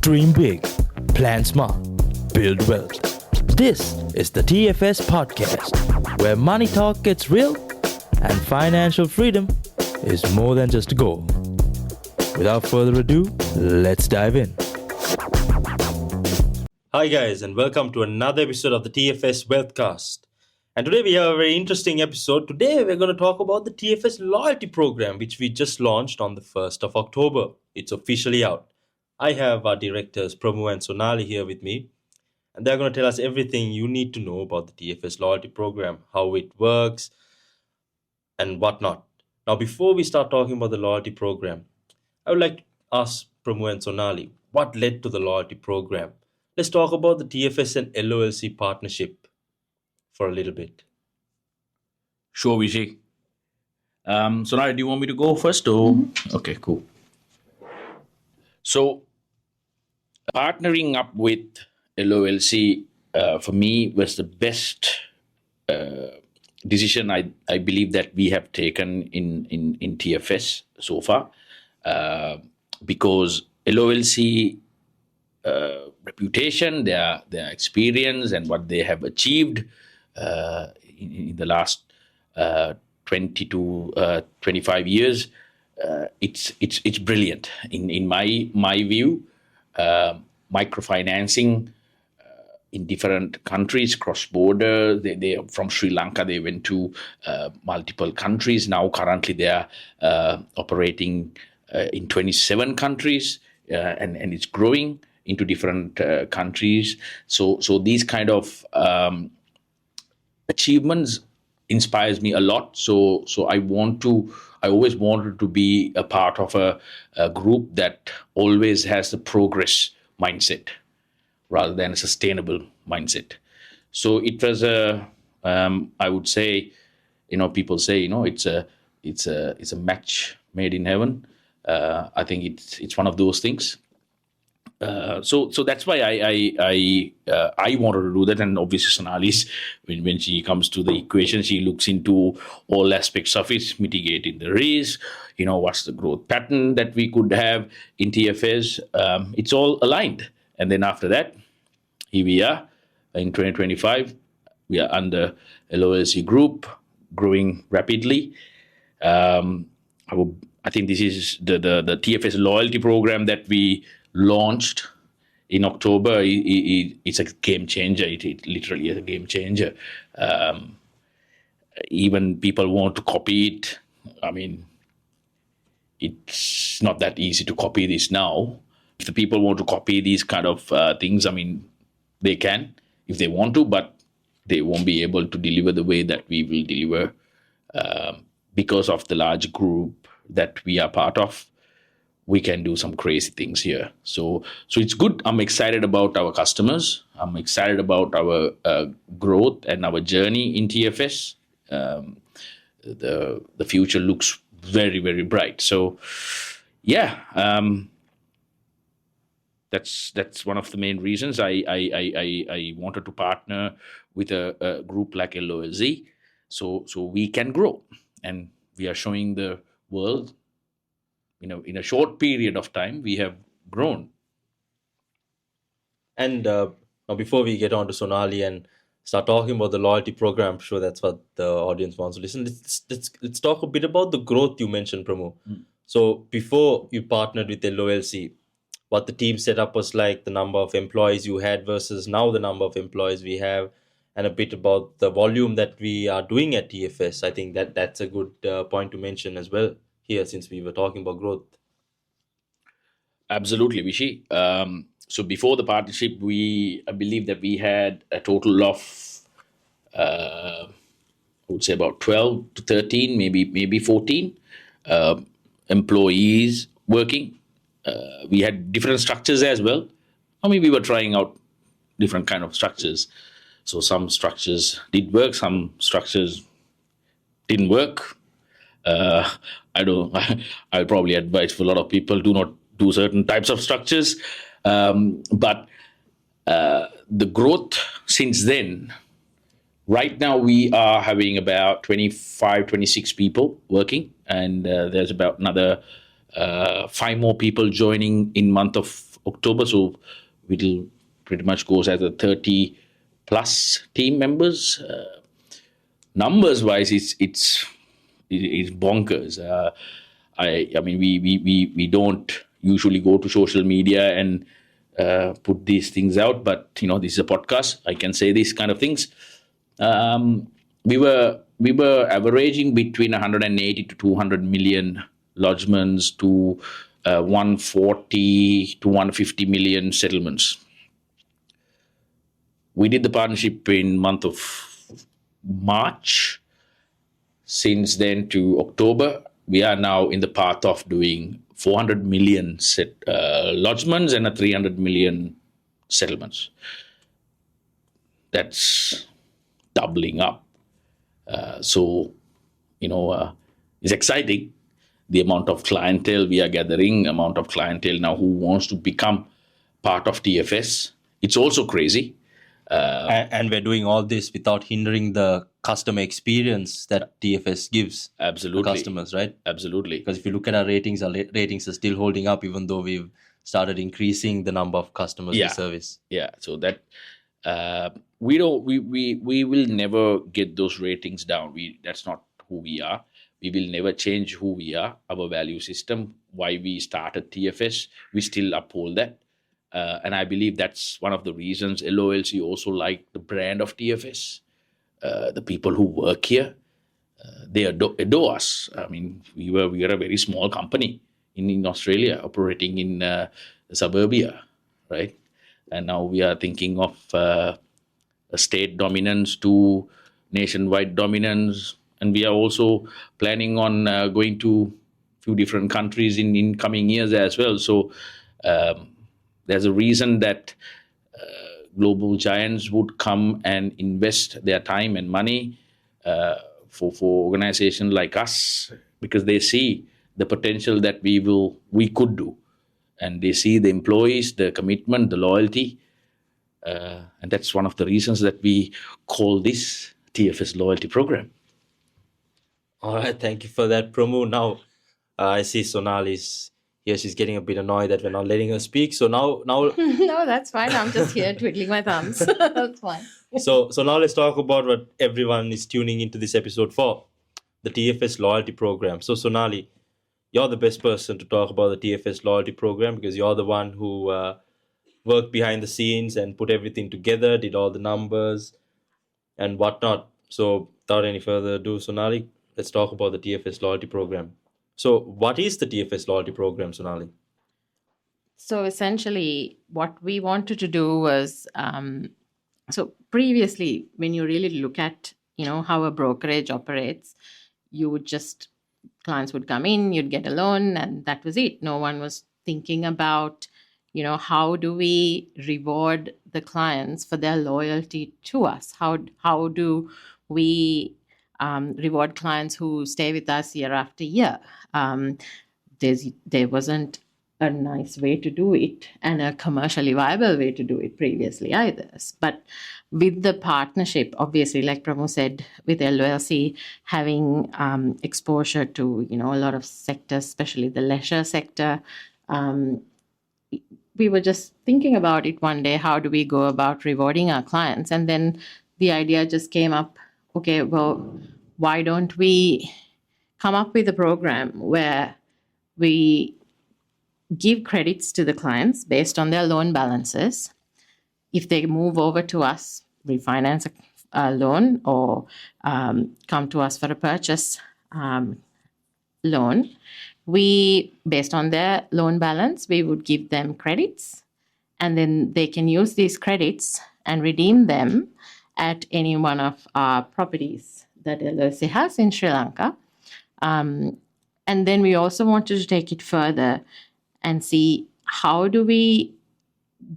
Dream big, plan smart, build wealth. This is the TFS podcast, where money talk gets real and financial freedom is more than just a goal. Without further ado, let's dive in. Hi guys, and welcome to another episode of the TFS WealthCast. And today we have a very interesting episode. Today we're going to talk about the TFS Loyalty Program, which we just launched on the 1st of October. It's officially out. I have our directors Pramu and Sonali here with me, and they're going to tell us everything you need to know about the TFS Loyalty Program, how it works, and whatnot. Now, before we start talking about the loyalty program, I would like to ask Pramu and Sonali, what led to the loyalty program? Let's talk about the TFS and LOLC partnership for a little bit. Sure, Vishi. Sonali, do you want me to go first? Or? Okay, cool. So, partnering up with LOLC for me was the best decision I believe that we have taken in TFS so far, because LOLC reputation, their experience, and what they have achieved in the last 20 to 25 years, it's brilliant in my view. Microfinancing in different countries, cross-border. They from Sri Lanka, they went to multiple countries. Now, currently, they are operating in 27 countries, and it's growing into different countries. So these kind of achievements inspires me a lot. So I always wanted to be a part of a group that always has the progress mindset rather than a sustainable mindset. So it was I would say, people say, it's a match made in heaven. I think it's one of those things. So that's why I wanted to do that. And obviously Sonali's, when she comes to the equation, she looks into all aspects of it, mitigating the risk, what's the growth pattern that we could have in TFS. It's all aligned. And then after that, here we are in 2025. We are under LOLC group, growing rapidly. I think this is the TFS Loyalty Program that we launched in October. It's a game changer. It literally is a game changer. Even people want to copy it. I mean, it's not that easy to copy this now. If the people want to copy these kind of things, I mean, they can if they want to, but they won't be able to deliver the way that we will deliver because of the large group that we are part of. We can do some crazy things here. So it's good. I'm excited about our customers. I'm excited about our growth and our journey in TFS. The future looks very, very bright. So, yeah, that's one of the main reasons I wanted to partner with a group like LOLC, so we can grow, and we are showing the world. In a short period of time, we have grown. And now, before we get on to Sonali and start talking about the loyalty program, I'm sure that's what the audience wants to listen. Let's talk a bit about the growth you mentioned, Pramu. So before you partnered with the LOLC, what the team setup was like, the number of employees you had versus now the number of employees we have, and a bit about the volume that we are doing at TFS. I think that's a good point to mention as well here, since we were talking about growth. Absolutely, Vishi. So before the partnership, I believe that we had a total of, I would say about 12 to 13, maybe 14 employees working. We had different structures as well. I mean, we were trying out different kind of structures. So some structures did work, some structures didn't work. I'll probably advise for a lot of people, do not do certain types of structures. But the growth since then, right now we are having about 25, 26 people working, and there's about another 5 more people joining in month of October. So it'll pretty much goes as a 30 plus team members. Numbers wise, it's bonkers. I mean, we don't usually go to social media and put these things out, but this is a podcast. I can say these kind of things. We were averaging between 180 to 200 million lodgements to 140 to 150 million settlements. We did the partnership in month of March. Since then to October, we are now in the path of doing 400 million lodgements and 300 million settlements. That's doubling up. So, it's exciting. The amount of clientele we are gathering, amount of clientele now who wants to become part of TFS. It's also crazy. And we're doing all this without hindering the customer experience that TFS gives Absolutely. to customers, right? Absolutely. Because if you look at our ratings are still holding up, even though we've started increasing the number of customers we service. Yeah. So that we will never get those ratings down. That's not who we are. We will never change who we are. Our value system, why we started TFS, we still uphold that. And I believe that's one of the reasons LOLC also like the brand of TFS. The people who work here, they adore us. I mean, we are a very small company in Australia, operating in suburbia, right? And now we are thinking of a state dominance to nationwide dominance, and we are also planning on going to a few different countries in coming years as well. So there's a reason that global giants would come and invest their time and money for organizations like us, because they see the potential that we could do, and they see the employees, the commitment, the loyalty, and that's one of the reasons that we call this TFS Loyalty Program. All right, thank you for that, Pramu. Now, I see Sonali's here. She's getting a bit annoyed that we're not letting her speak. So now, No, that's fine. I'm just here twiddling my thumbs. That's fine. so now let's talk about what everyone is tuning into this episode for, the TFS Loyalty Program. So Sonali, you're the best person to talk about the TFS Loyalty Program, because you're the one who worked behind the scenes and put everything together, did all the numbers and whatnot. So without any further ado, Sonali, let's talk about the TFS Loyalty Program. So what is the TFS Loyalty Program, Sonali? So essentially, what we wanted to do was, so previously, when you really look at, how a brokerage operates, clients would come in, you'd get a loan, and that was it. No one was thinking about, how do we reward the clients for their loyalty to us? How do we reward clients who stay with us year after year? There wasn't a nice way to do it and a commercially viable way to do it previously either. But with the partnership, obviously, like Pramu said, with LOLC having exposure to a lot of sectors, especially the leisure sector, we were just thinking about it one day. How do we go about rewarding our clients? And then the idea just came up. Okay, well, why don't we come up with a program where we give credits to the clients based on their loan balances? If they move over to us, refinance a loan, or come to us for a purchase loan, based on their loan balance, we would give them credits, and then they can use these credits and redeem them at any one of our properties that LOLC has in Sri Lanka. And then we also wanted to take it further and see how do we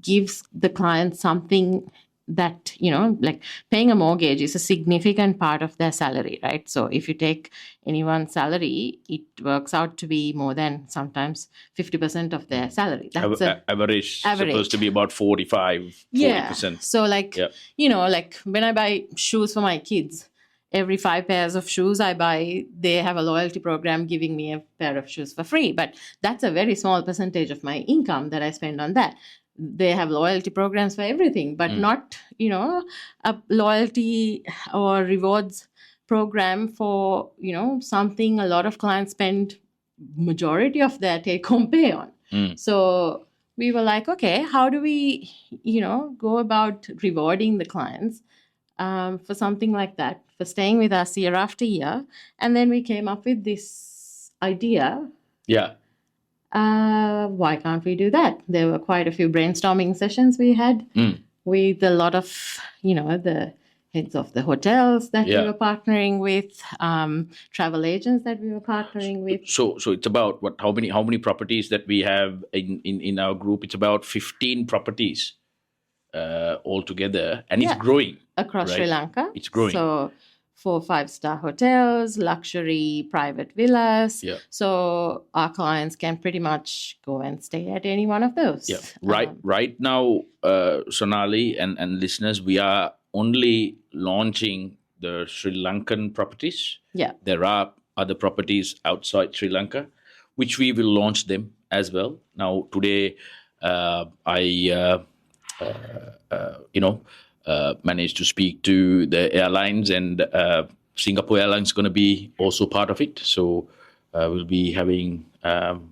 give the client something that, like paying a mortgage is a significant part of their salary, right? So if you take anyone's salary, it works out to be more than sometimes 50% of their salary. That's average supposed to be about 45, 40%. So like when I buy shoes for my kids, every 5 pairs of shoes I buy, they have a loyalty program giving me a pair of shoes for free. But that's a very small percentage of my income that I spend on that. They have loyalty programs for everything, but not, a loyalty or rewards program for, something a lot of clients spend majority of their take-home pay on. So we were like, okay, how do we, go about rewarding the clients for something like that, for staying with us year after year? And then we came up with this idea. Yeah. Why can't we do that? There were quite a few brainstorming sessions we had with a lot of, the heads of the hotels that we were partnering with, travel agents that we were partnering with. So it's about what? How many properties that we have in our group? It's about 15 properties altogether, and it's growing across right? Sri Lanka. It's growing. So 4 5-star hotels, luxury private villas. Yeah. So our clients can pretty much go and stay at any one of those. Yeah. Right now, Sonali and listeners, we are only launching the Sri Lankan properties. Yeah. There are other properties outside Sri Lanka, which we will launch them as well. Now, today, I managed to speak to the airlines, and Singapore Airlines is going to be also part of it. So we'll be having,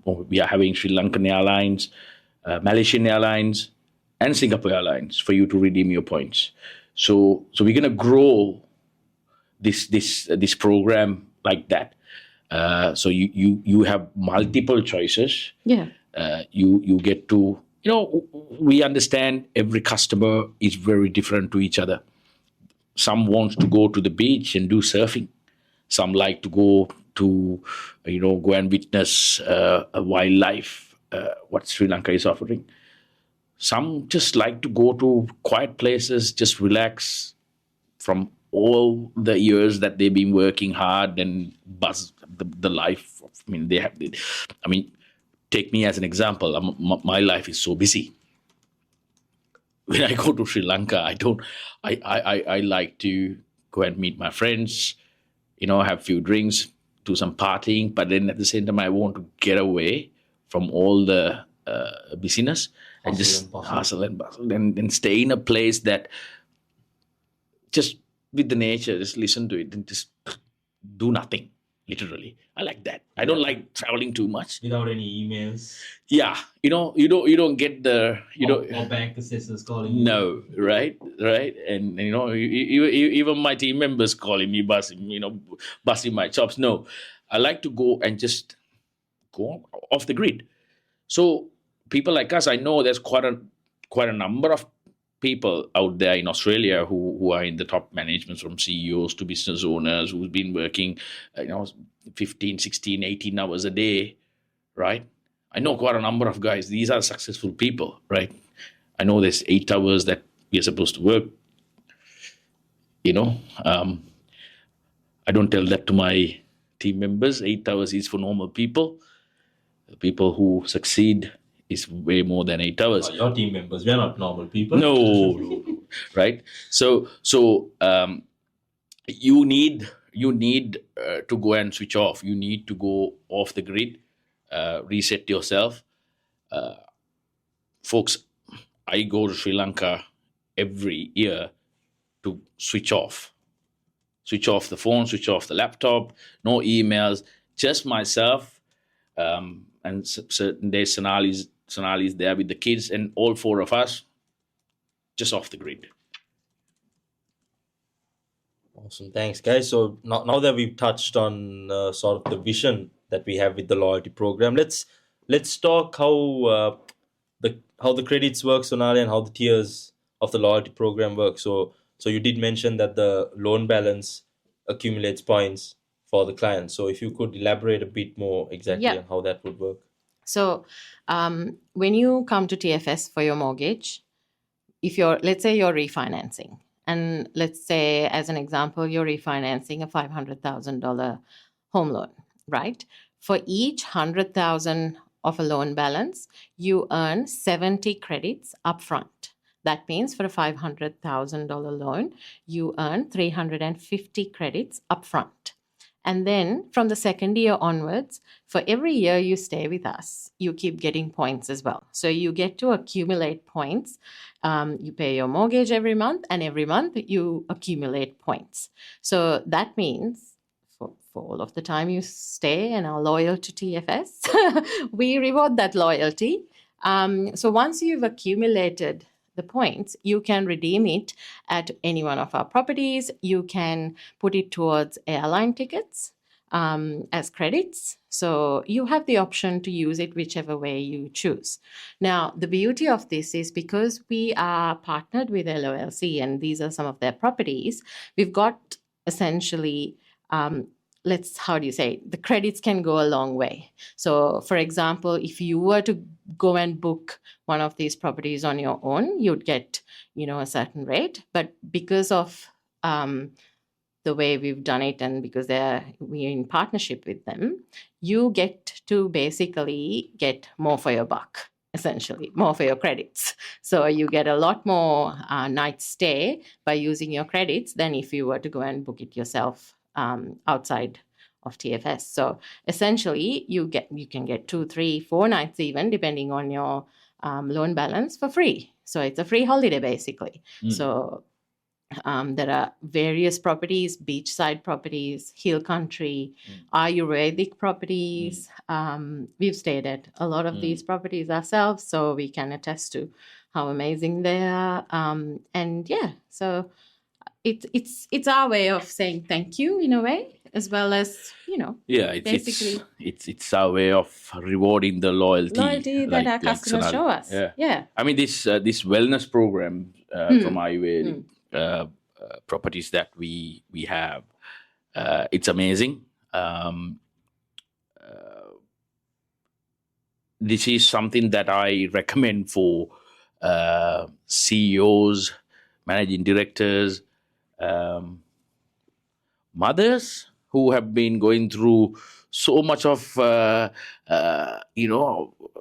we are having Sri Lankan Airlines, Malaysian Airlines, and Singapore Airlines for you to redeem your points. So we're going to grow this program like that. So you have multiple choices. Yeah. You get to, we understand every customer is very different to each other. Some want to go to the beach and do surfing. Some like to go to, go and witness a wildlife, what Sri Lanka is offering. Some just like to go to quiet places, just relax from all the years that they've been working hard and buzz the life. Take me as an example. My life is so busy. When I go to Sri Lanka, I like to go and meet my friends, have a few drinks, do some partying, but then at the same time, I want to get away from all the busyness and just hustle and bustle and stay in a place that just with the nature, just listen to it and just do nothing. Literally, I like that. I don't like traveling too much without any emails. Yeah, you don't get the or bank assessors calling you. No, right, and even my team members calling me, busting my chops. No, I like to go and just go off the grid. So people like us, I know there's quite a number of people out there in Australia who are in the top management, from CEOs to business owners, who've been working 15, 16, 18 hours a day, right? I know quite a number of guys. These are successful people, right? I know there's 8 hours that we're supposed to work. I don't tell that to my team members. 8 hours is for normal people. The people who succeed is way more than 8 hours. Your team members, we're not normal people. No, right? So you need to go and switch off. You need to go off the grid, reset yourself. Folks, I go to Sri Lanka every year to switch off. Switch off the phone, switch off the laptop, no emails, just myself. And certain days, Sonali's there with the kids, and all 4 of us just off the grid. Awesome. Thanks, guys. So now that we've touched on sort of the vision that we have with the loyalty program, let's talk how the credits work, Sonali, and how the tiers of the loyalty program work. So you did mention that the loan balance accumulates points for the client. So if you could elaborate a bit more exactly on how that would work. So when you come to TFS for your mortgage, let's say you're refinancing, and let's say, as an example, you're refinancing a $500,000 home loan, right? For each 100,000 of a loan balance, you earn 70 credits upfront. That means for a $500,000 loan, you earn 350 credits upfront. And then from the second year onwards, for every year you stay with us, you keep getting points as well. So you get to accumulate points. You pay your mortgage every month, and every month you accumulate points. So that means for all of the time you stay and are loyal to TFS, we reward that loyalty. So once you've accumulated the points, you can redeem it at any one of our properties. You can put it towards airline tickets as credits. So you have the option to use it whichever way you choose. Now, the beauty of this is because we are partnered with LOLC and these are some of their properties, we've got essentially the credits can go a long way. So for example, if you were to go and book one of these properties on your own, you'd get, a certain rate. But because of the way we've done it and because we're in partnership with them, you get to basically get more for your buck, essentially, more for your credits. So you get a lot more nights stay by using your credits than if you were to go and book it yourself outside of TFS. So essentially, you can get 2, 3, 4 nights even, depending on your loan balance, for free. So it's a free holiday basically. So there are various properties, beachside properties, hill country, Ayurvedic properties. We've stayed at a lot of these properties ourselves, so we can attest to how amazing they are. And yeah, so it's our way of saying thank you in a way, as well as basically it's our way of rewarding the loyalty that our customers show us. Yeah. I mean, this wellness program from Ayurvedic properties that we have, it's amazing. This is something that I recommend for CEOs, managing directors, mothers who have been going through so much of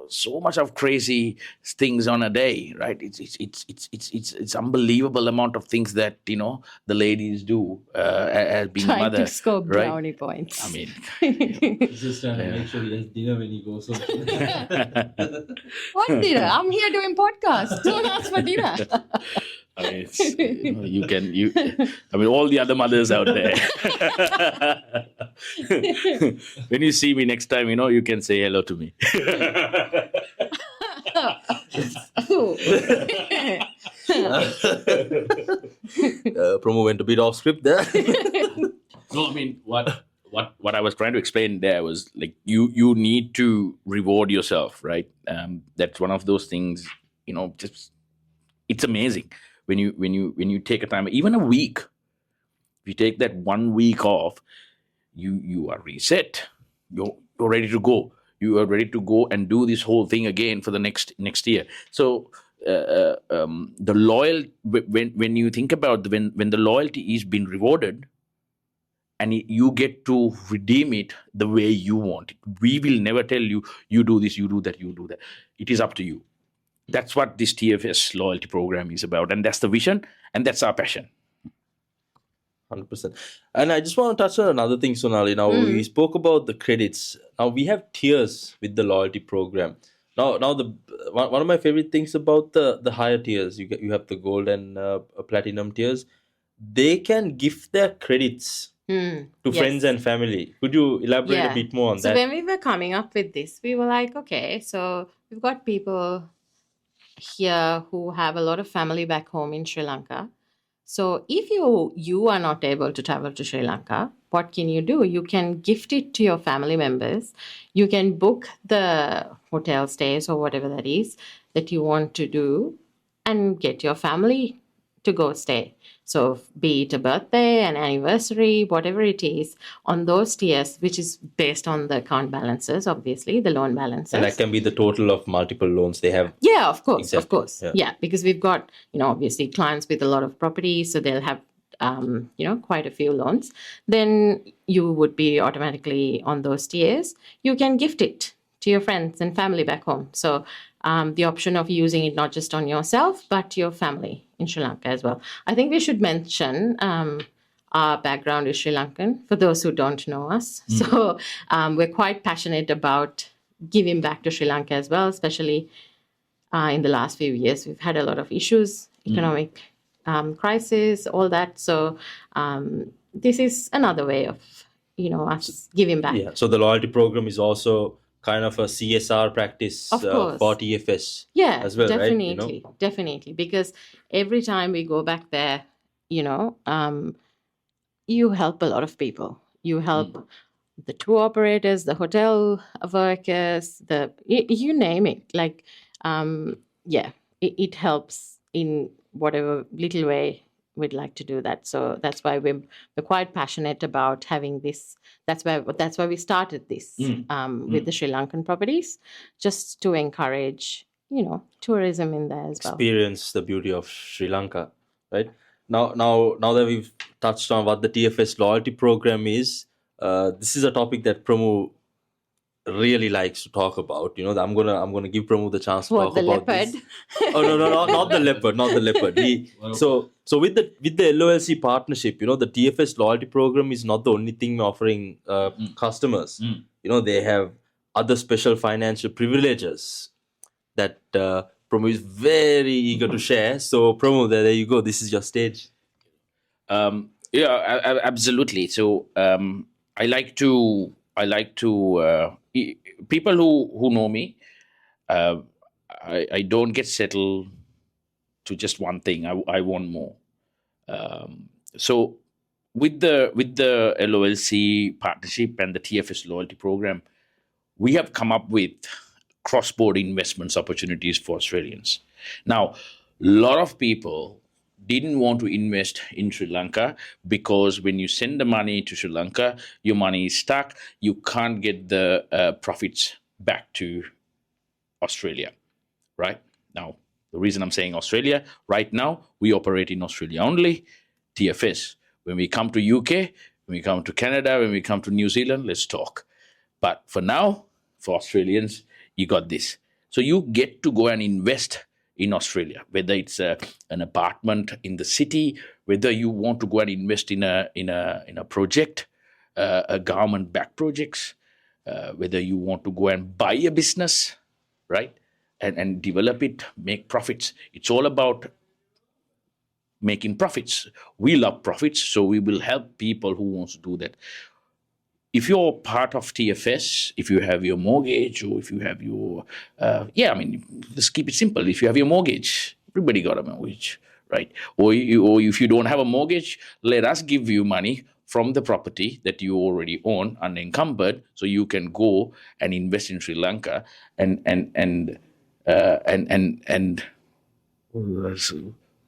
so much of crazy things on a day, right? It's unbelievable amount of things that the ladies do as being a mother. Trying to score right? brownie points. I mean, He's just trying to make sure he has dinner when he goes home. What dinner? I'm here doing podcast. Don't ask for dinner. I mean, all the other mothers out there. When you see me next time, you can say hello to me. Promo went a bit off script there. No, I mean, what I was trying to explain there was like you need to reward yourself, right? That's one of those things. Just it's amazing when you take a time, even a week. If you take that 1 week off, you are reset. You're ready to go. You are ready to go and do this whole thing again for the next year. So the loyal when you think about when the loyalty is being rewarded, and you get to redeem it the way you want it. We will never tell you do this, you do that, you do that. It is up to you. That's what this TFS loyalty program is about, and that's the vision, and that's our passion. 100%. And I just want to touch on another thing, Sonali. Now, we spoke about the credits. Now, we have tiers with the loyalty program. Now, one of my favorite things about the higher tiers, you have the gold and platinum tiers. They can gift their credits to friends and family. Could you elaborate a bit more on that? So when we were coming up with this, we were like, okay, so we've got people here who have a lot of family back home in Sri Lanka. So if you are not able to travel to Sri Lanka, what can you do? You can gift it to your family members. You can book the hotel stays or whatever that is that you want to do and get your family to go stay. So be it a birthday, an anniversary, whatever it is, on those tiers, which is based on the account balances, obviously, the loan balances. And that can be the total of multiple loans they have. Yeah, of course, Exactly. of course. Yeah, because we've got, obviously clients with a lot of properties, so they'll have, quite a few loans. Then you would be automatically on those tiers. You can gift it to your friends and family back home. So the option of using it not just on yourself, but your family in Sri Lanka as well. I think we should mention our background is Sri Lankan, for those who don't know us. So we're quite passionate about giving back to Sri Lanka as well, especially in the last few years. We've had a lot of issues, economic crisis, all that. So this is another way of, us giving back. Yeah. So the loyalty program is also kind of a CSR practice Of course. for TFS Yeah, as well, definitely, right? definitely. Because every time we go back there, you help a lot of people. You help the tour operators, the hotel workers, you name it. Like, it helps in whatever little way we'd like to do that. So that's why we're quite passionate about having this. That's why we started this with the Sri Lankan properties, just to encourage tourism in there as well. Experience the beauty of Sri Lanka, right? Now that we've touched on what the TFS loyalty program is, this is a topic that Pramu really likes to talk about. I'm gonna give Pramu the chance to talk the about leopard? this. Oh no, not the leopard, not the leopard. So with the LOLC partnership, the TFS loyalty program is not the only thing offering customers. They have other special financial privileges that Pramu is very eager to share. So Pramu, there you go. This is your stage. Absolutely. So I like to people who know me. I don't get settled to just one thing. I want more. So with the LOLC partnership and the TFS loyalty program, we have come up with cross-border investments opportunities for Australians. Now, a lot of people didn't want to invest in Sri Lanka because when you send the money to Sri Lanka, your money is stuck. You can't get the profits back to Australia, right? Now, the reason I'm saying Australia, right now, we operate in Australia only, TFS. When we come to UK, when we come to Canada, when we come to New Zealand, let's talk. But for now, for Australians, you got this. So you get to go and invest in Australia, whether it's an apartment in the city, whether you want to go and invest in a project, a government-backed projects, whether you want to go and buy a business, right, and develop it, make profits. It's all about making profits. We love profits, so we will help people who wants to do that. If you're part of TFS, if you have your mortgage, or if you have your, let's keep it simple. If you have your mortgage, everybody got a mortgage, right? Or if you don't have a mortgage, let us give you money from the property that you already own unencumbered, so you can go and invest in Sri Lanka and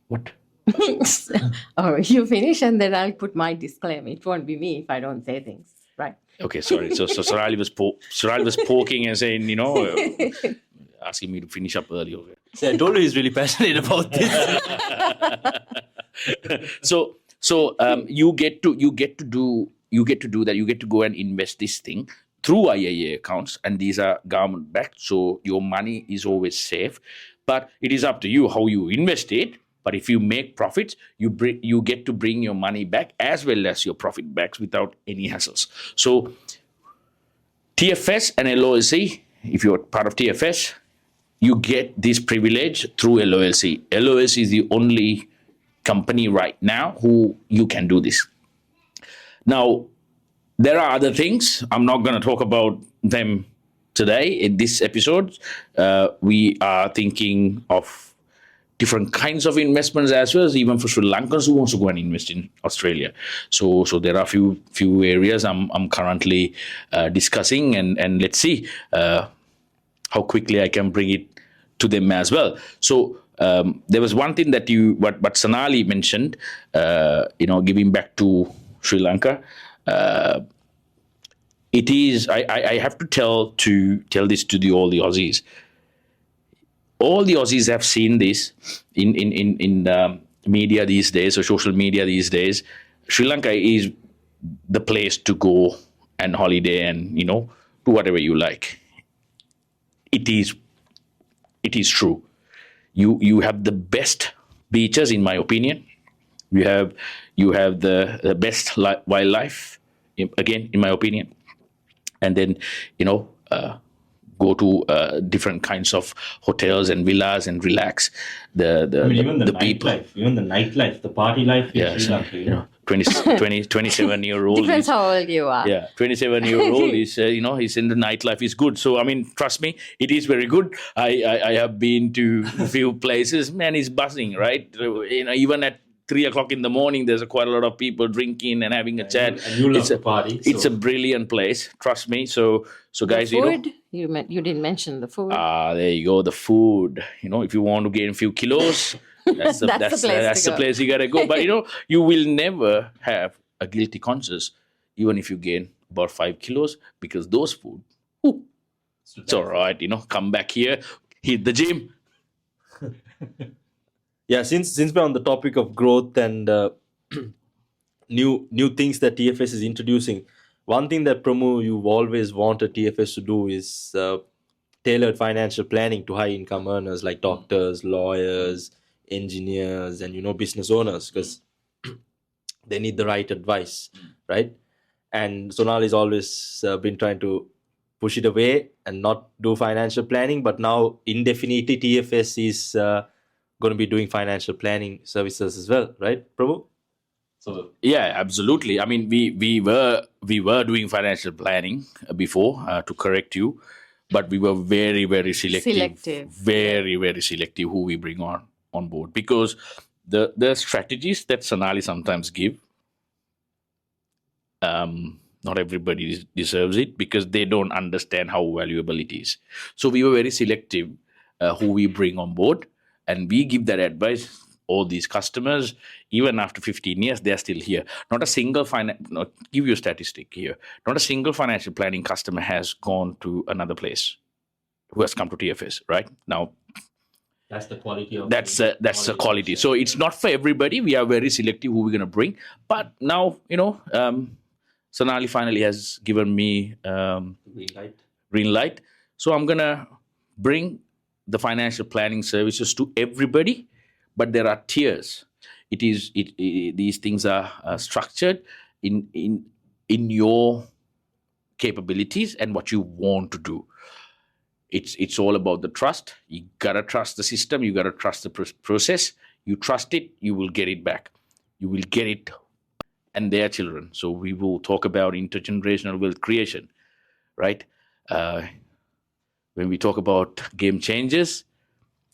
what? Oh, you finish and then I'll put my disclaimer. It won't be me if I don't say things. Right. Okay, sorry. So Sonali was poking and saying, asking me to finish up early. Okay. So I told you he's really passionate about this. So you get to do that. You get to go and invest this thing through IAA accounts, and these are government backed, so your money is always safe. But it is up to you how you invest it. But if you make profits, you get to bring your money back as well as your profit backs without any hassles. So TFS and LOLC, if you're part of TFS, you get this privilege through LOLC. LOLC is the only company right now who you can do this. Now, there are other things. I'm not going to talk about them today in this episode. We are thinking of different kinds of investments as well as even for Sri Lankans who wants to go and invest in Australia. So there are few areas I'm currently discussing, and let's see how quickly I can bring it to them as well. So there was one thing that what Sonali mentioned, giving back to Sri Lanka. It is I have to tell this to all the Aussies. All the Aussies have seen this in the media these days, or social media these days. Sri Lanka is the place to go and holiday and, do whatever you like. It is it is true. You have the best beaches, in my opinion. You have the best wildlife, again, in my opinion. And then, go to different kinds of hotels and villas and relax. Even the people. nightlife, the party life in Yeah, Sri Lanka. 27-year-old. Depends how old you are. Yeah, 27-year-old is, he's in the nightlife is good. So, I mean, trust me, it is very good. I have been to a few places, man, it's buzzing, right? Even at 3 o'clock in the morning, there's quite a lot of people drinking and having a chat. And you love the party. It's a brilliant place, trust me. So guys, The food, you didn't mention the food. There you go, the food. If you want to gain a few kilos, that's the place you gotta go. But you will never have a guilty conscience, even if you gain about 5 kilos, because those food, it's all right. Come back here, hit the gym. Yeah, since we're on the topic of growth and new things that TFS is introducing, one thing that Pramu, you've always wanted TFS to do is tailored financial planning to high income earners like doctors, lawyers, engineers, and business owners, because they need the right advice, right? And Sonali's always been trying to push it away and not do financial planning, but now indefinitely TFS is going to be doing financial planning services as well, right, Pramu? So yeah, absolutely. I mean, we were doing financial planning before, to correct you, but we were very, very selective. Very, very selective who we bring on board, because the strategies that Sonali sometimes give, not everybody deserves it, because they don't understand how valuable it is. So we were very selective who we bring on board, and we give that advice. All these customers, even after 15 years, they're still here. Not a single give you a statistic here. Not a single financial planning customer has gone to another place who has come to TFS, right? Now, that's the quality of that's the quality. So it's not for everybody. We are very selective who we're going to bring. But now, Sonali finally has given me green light. So I'm going to bring the financial planning services to everybody. But there are tiers. These things are structured in your capabilities and what you want to do. It's all about the trust. You gotta trust the system. You gotta trust the process. You trust it, you will get it back. You will get it, and their children. So we will talk about intergenerational wealth creation, right? When we talk about game changers,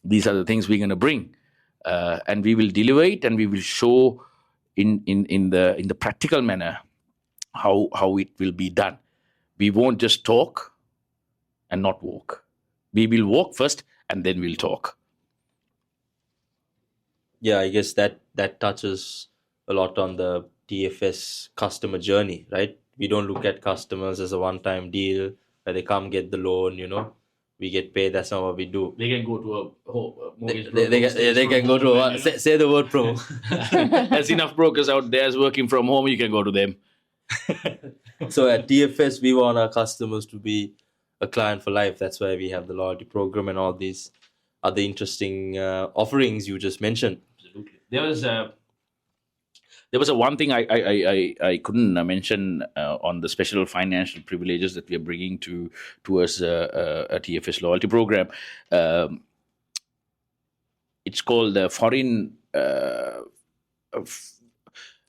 these are the things we're gonna bring. And we will deliver it, and we will show in the practical manner how it will be done. We won't just talk and not walk. We will walk first, and then we'll talk. Yeah, I guess that touches a lot on the TFS customer journey, right? We don't look at customers as a one-time deal where they come get the loan, we get paid. That's not what we do. They can go to a mortgage broker. They can go to say the word, Pro. There's enough brokers out there working from home. You can go to them. So at TFS, we want our customers to be a client for life. That's why we have the loyalty program and all these other interesting offerings you just mentioned. Absolutely. There was a one thing I couldn't mention on the special financial privileges that we are bringing towards a TFS loyalty program. It's called the foreign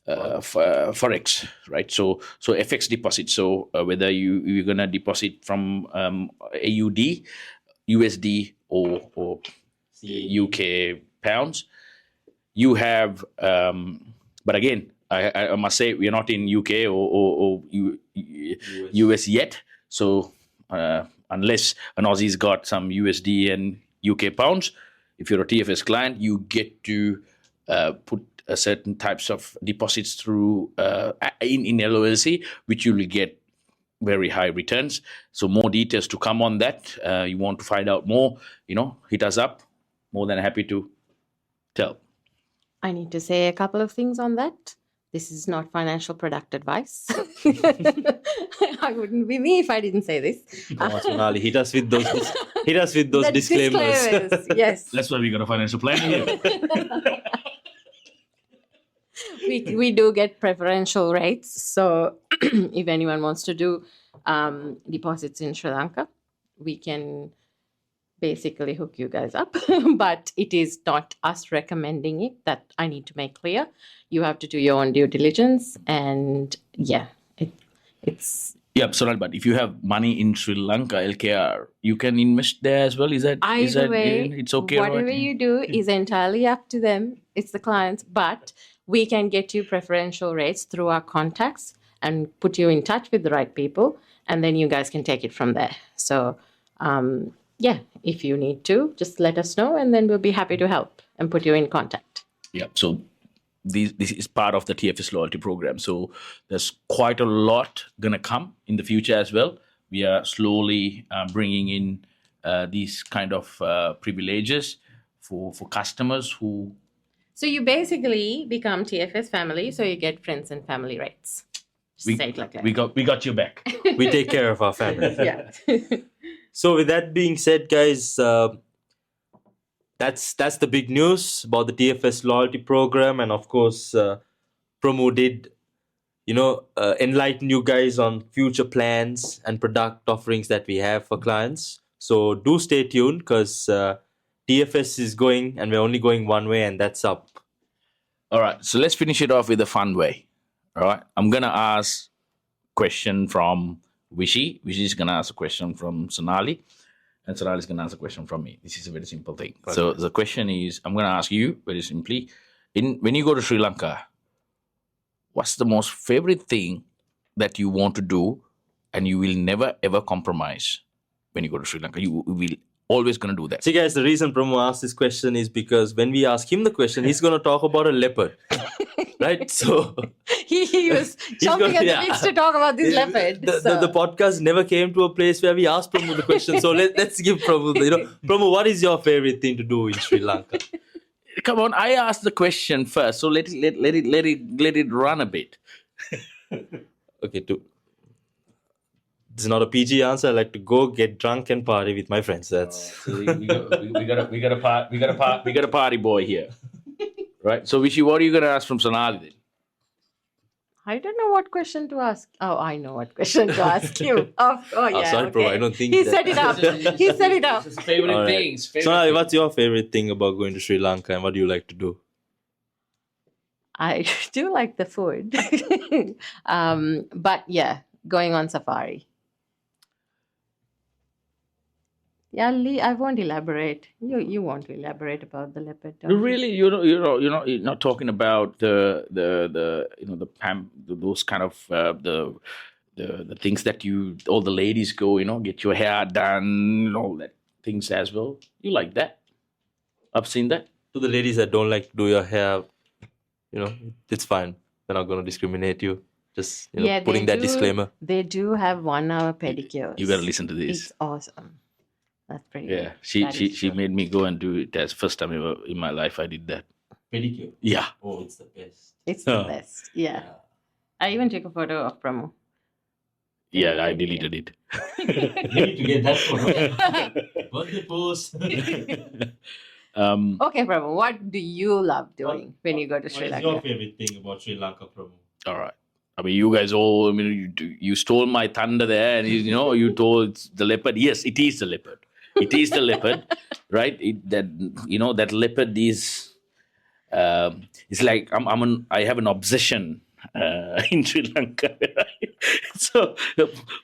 forex, right? So FX deposit. So whether you're gonna deposit from AUD, USD, or UK pounds, you have. But again, I must say we are not in UK or US yet. So unless an Aussie's got some USD and UK pounds, if you're a TFS client, you get to put certain types of deposits through in LOLC, which you will get very high returns. So more details to come on that. You want to find out more, hit us up. More than happy to tell. I need to say a couple of things on that. This is not financial product advice. I wouldn't be me if I didn't say this. Come on, Sonali, hit us with those The disclaimers. Yes. That's why we got a financial planner here. We do get preferential rates. So if anyone wants to do deposits in Sri Lanka, we can basically hook you guys up. But it is not us recommending it. That I need to make clear. You have to do your own due diligence. And yeah, it's... Yeah, Sonal, but if you have money in Sri Lanka, LKR, you can invest there as well. Is that Either way, it's okay? whatever right? you do is entirely up to them. It's the clients, but we can get you preferential rates through our contacts and put you in touch with the right people, and then you guys can take it from there. So, yeah, if you need to, just let us know, and then we'll be happy to help and put you in contact. Yeah. So this is part of the TFS Loyalty Program. So there's quite a lot going to come in the future as well. We are slowly bringing in these kind of privileges for customers who... So you basically become TFS family, so you get friends and family rates. Just say it like that. We got your back. We take care of our family. Yeah. So with that being said, guys, that's the big news about the TFS Loyalty Program. And of course, Pramu did, enlighten you guys on future plans and product offerings that we have for clients. So do stay tuned, because TFS is going, and we're only going one way, and that's up. All right. So let's finish it off with a fun way. All right. I'm going to ask a question from Vishi. Vishi is going to ask a question from Sonali. And Sonali is going to ask a question from me. This is a very simple thing. Okay. So the question is, I'm going to ask you very simply, when you go to Sri Lanka, what's the most favorite thing that you want to do and you will never, ever compromise when you go to Sri Lanka? You will always going to do that. See, guys, the reason Pramu asked this question is because when we ask him the question, he's going to talk about a leopard. Right? So he was jumping at the bits to talk about this leopard. The podcast never came to a place where we asked Pramu the question. So let's give Pramu Pramu, what is your favorite thing to do in Sri Lanka? Come on, I asked the question first, so let it run a bit. Okay, this is not a PG answer. I like to go get drunk and party with my friends. That's so we got a party boy here, right? So Vishi, what are you gonna ask from Sonali then? I don't know what question to ask. Oh, I know what question to ask you. Yeah. Sorry, okay. Bro, I don't think he set it up. He set it up. Favorite things. Sonali, what's your favorite thing about going to Sri Lanka, and what do you like to do? I do like the food, but yeah, going on safari. Yeah, I won't elaborate. You want to elaborate about the leopard? Really, you're not talking about those kind of the things that all the ladies go, get your hair done, all that things as well. You like that? I've seen that. To the ladies that don't like to do your hair, it's fine. They're not going to discriminate you. Just putting that disclaimer. They do have 1 hour pedicures. You got to listen to this. It's awesome. That's pretty. Yeah, she made me go and do it. That's the first time ever in my life I did that. Pedicure? Yeah. Oh, it's the best. It's the best. Yeah. I even took a photo of Pramu. Yeah, I deleted it. You need to get that photo. Birthday post. Okay, Pramu, what do you love doing when you go to Sri Lanka? What is your favorite thing about Sri Lanka, Pramu? All right. I mean, you guys all, you stole my thunder there, and you told it's the leopard. Yes, it is the leopard. It is the leopard, right? That leopard is. It's like I have an obsession in Sri Lanka. So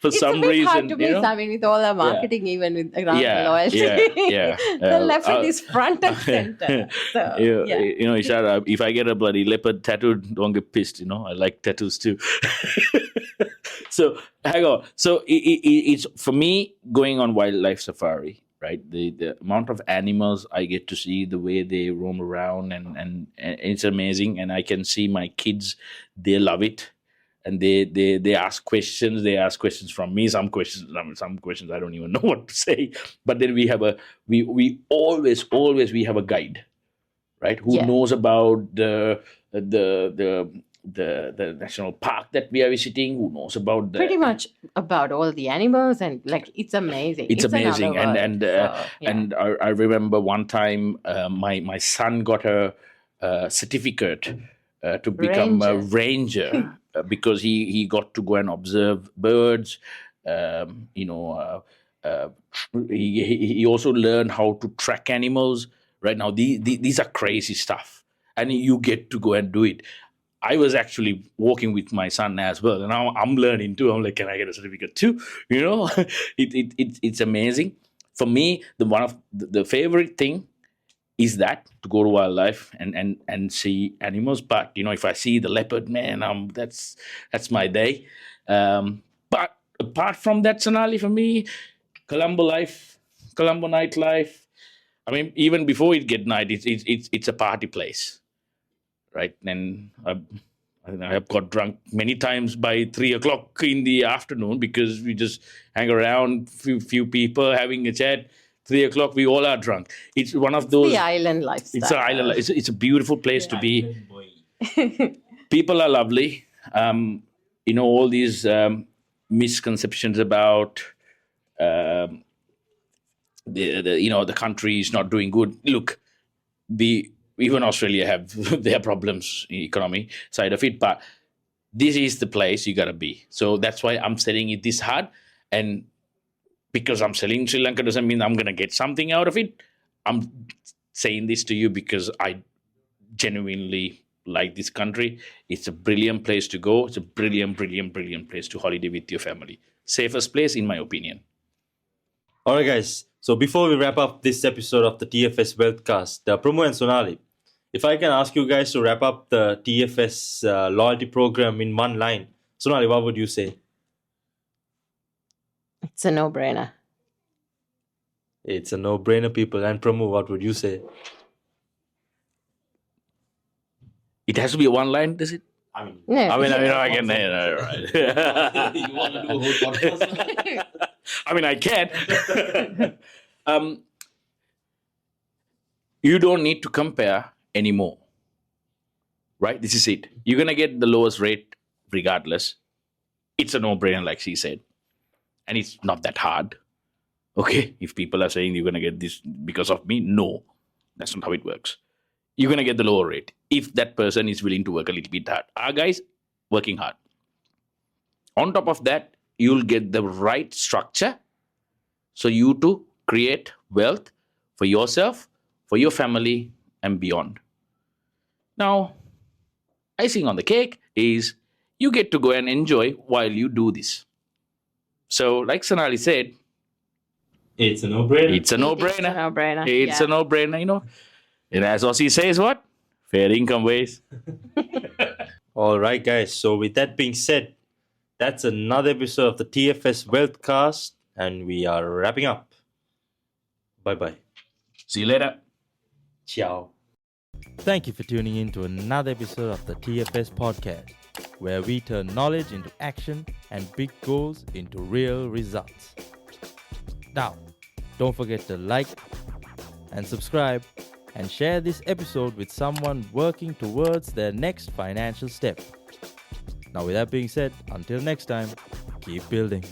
for some reason, it's hard to miss. I mean, with all our marketing, even with around loyalty, the leopard is front and center. So, Ishara, if I get a bloody leopard tattooed, don't get pissed. I like tattoos too. So hang on. So it's for me going on wildlife safari. Right, the amount of animals I get to see, the way they roam around, and it's amazing. And I can see my kids; they love it, and they ask questions. They ask questions from me. Some questions I don't even know what to say. But then we have we always have a guide, right? Who knows about the the national park that we are visiting, who knows about the Pretty much about all the animals, and like it's amazing. it's amazing. another And world. So, yeah. and I remember one time my son got a certificate to become a ranger because he got to go and observe birds. He also learned how to track animals. Right now, these are crazy stuff, and you get to go and do it. I was actually walking with my son as well, and now I'm learning too. I'm like, can I get a certificate too? It's amazing. For me, one of the favorite thing is that to go to wildlife and see animals. But if I see the leopard, man, that's my day. But apart from that, Sonali, for me, Colombo nightlife. I mean, even before it get night, it's a party place, right? And I have got drunk many times by 3:00 in the afternoon because we just hang around, few people having a chat. 3:00, we all are drunk. It's one of those. The island lifestyle. It's an island. It's a beautiful place to be. People are lovely. All these misconceptions about the country is not doing good. Look, even Australia have their problems in economy side of it, but this is the place you gotta be. So that's why I'm selling it this hard. And because I'm selling Sri Lanka doesn't mean I'm gonna get something out of it. I'm saying this to you because I genuinely like this country. It's a brilliant place to go. It's a brilliant place to holiday with your family. Safest place, in my opinion. All right, guys. So before we wrap up this episode of the TFS WealthCast, Pramu and Sonali, if I can ask you guys to wrap up the TFS loyalty program in one line, Sonali, what would you say? It's a no-brainer. It's a no-brainer, people. And Pramu, what would you say? It has to be a one line, does it? I can. Right. You want to do a whole podcast? I can. You don't need to compare anymore. Right? This is it. You're going to get the lowest rate regardless. It's a no-brainer, like she said. And it's not that hard. Okay? If people are saying you're going to get this because of me, no. That's not how it works. You're going to get the lower rate if that person is willing to work a little bit hard. Our guys, working hard. On top of that, you'll get the right structure so you to create wealth for yourself, for your family, and beyond. Now, icing on the cake is you get to go and enjoy while you do this. So, like Sonali said, it's a no-brainer. It's a no-brainer. It's a no-brainer. And as Aussie says, what? Fair income ways. All right, guys. So with that being said, that's another episode of the TFS WealthCast, and we are wrapping up. Bye-bye. See you later. Ciao. Thank you for tuning in to another episode of the TFS podcast, where we turn knowledge into action and big goals into real results. Now, don't forget to like and subscribe and share this episode with someone working towards their next financial step. Now, with that being said, until next time, keep building.